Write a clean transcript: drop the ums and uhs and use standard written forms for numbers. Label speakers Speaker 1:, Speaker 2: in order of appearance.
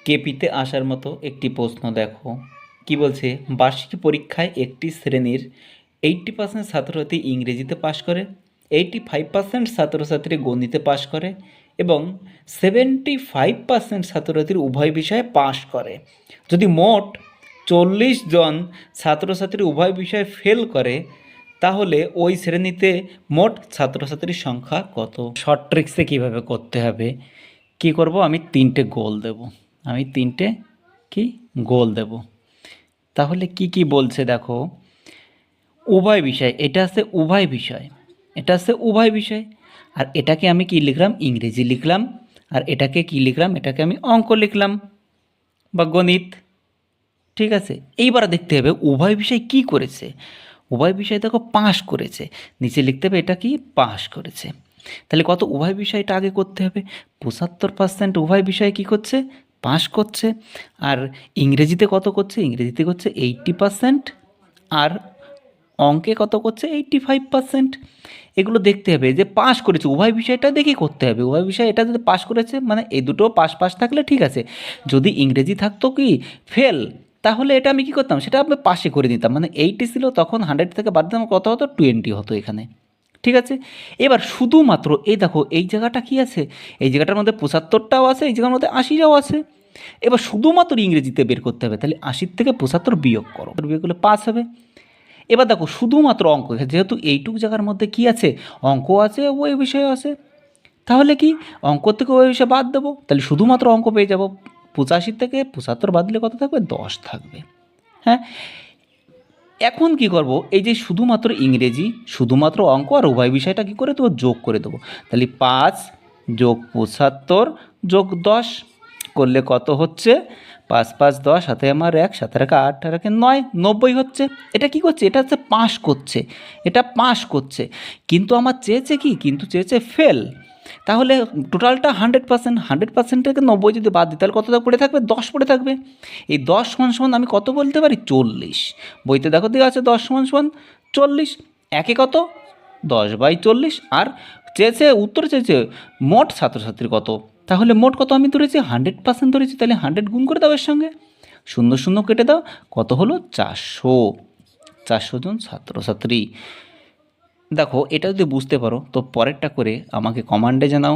Speaker 1: কেপিতে আসার মতো একটি প্রশ্ন দেখো। কি বলছে, বার্ষিক পরীক্ষায় একটি শ্রেণীর 80% ছাত্রছাত্রী ইংরেজিতে পাশ করে, 85% ছাত্রছাত্রী গণিতে পাশ করে এবং 75% ছাত্রছাত্রী উভয় বিষয়ে পাশ করে। যদি মোট 40 জন ছাত্রছাত্রী উভয় বিষয়ে ফেল করে, তাহলে ওই শ্রেণীতে মোট ছাত্রছাত্রীর সংখ্যা কত? শর্ট ট্রিক্সে কীভাবে করতে হবে, কি করব, আমি তিনটে গোল দেব। গোল দেব। তাহলে কি কি বলছে দেখো, উভয় বিষয়, এটা আছে উভয় বিষয়, আর এটাকে আমি কি লিখলাম, ইংরেজি লিখলাম। আর এটাকে কি লিখলাম, এটাকে আমি অঙ্ক লিখলাম বা গণিত। ঠিক আছে, এইবার দেখতে হবে উভয় বিষয় কি করেছে। উভয় বিষয় দেখো পাশ করেছে, নিচে লিখতে হবে এটা কি পাশ করেছে। তাহলে কত, উভয় বিষয়টা আগে করতে হবে। 75% উভয় বিষয়ে কী করছে, পাশ করছে। আর ইংরেজিতে কত করছে, ইংরেজিতে করছে 80%, আর অঙ্কে কত করছে 85%। এগুলো দেখতে হবে যে পাশ করেছে, উভয় বিষয়টা দেখে করতে হবে। উভয় বিষয় এটা যদি পাশ করেছে মানে এই দুটো পাশ পাশ থাকলে ঠিক আছে। যদি ইংরেজি থাকতো কি ফেল, তাহলে এটা আমি কী করতাম, সেটা আমি পাশে করে দিতাম। মানে 80 ছিল, তখন 100 থেকে বাদ দিতাম, কত হতো 20 হতো এখানে। ঠিক আছে, এবার শুধুমাত্র এই দেখো এই জায়গাটা কি আছে, এই জায়গাটার মধ্যে 75টাও আছে, এই জায়গার মধ্যে 80টাও আছে। এবার শুধুমাত্র ইংরেজিতে বের করতে হবে। তাহলে 80 থেকে 75 বিয়োগ করো, বিয়োগ করলে 5 হবে। এবার দেখো শুধুমাত্র অঙ্ক, যেহেতু এইটুক জায়গার মধ্যে কি আছে, অঙ্ক আছে, ওই বিষয় আছে, তাহলে কি অঙ্ক থেকে ওই বিষয় বাদ দেবো, তাহলে শুধুমাত্র অঙ্ক পেয়ে যাবো। 85 থেকে 75 বাদ দিলে কত থাকবে, 10 থাকবে। হ্যাঁ, এখন কি করব, এই যে শুধুমাত্র ইংরেজি, শুধুমাত্র অঙ্ক আর উভয় বিষয়টা কি করে দেবো, যোগ করে দেবো। তাহলে 5 যোগ 75 যোগ 10 করলে কত হচ্ছে, 5 5 10, সাথে আমার 1, 7 আর 8 আর 9, 90 হচ্ছে। এটা কি করছে, এটা হচ্ছে পাস করছে, এটা পাস করছে। কিন্তু আমার চেয়েছে কি, কিন্তু চেয়েছে ফেল। তাহলে টোটালটা 100%, 100% থেকে 90 যদি বাদ দিই, তাহলে কত পড়ে থাকবে, 10 পড়ে থাকবে। এই 10 সমান সমান আমি কত বলতে পারি, 40। বইতে দেখো দেওয়া আছে 10 সমান সমান 40। একে কত, 10/40। আর চেয়েছে, উত্তর চেয়েছে মোট ছাত্রছাত্রী কত, তাহলে মোট কত আমি ধরেছি, 100% ধরেছি। তাহলে 100 গুণ করে দাও এর সঙ্গে, শূন্য শূন্য কেটে দাও, কত হলো 400 জন ছাত্রছাত্রী। দেখো এটা যদি বুঝতে পারো তো পরেরটা করে আমাকে কমেন্টে জানাও।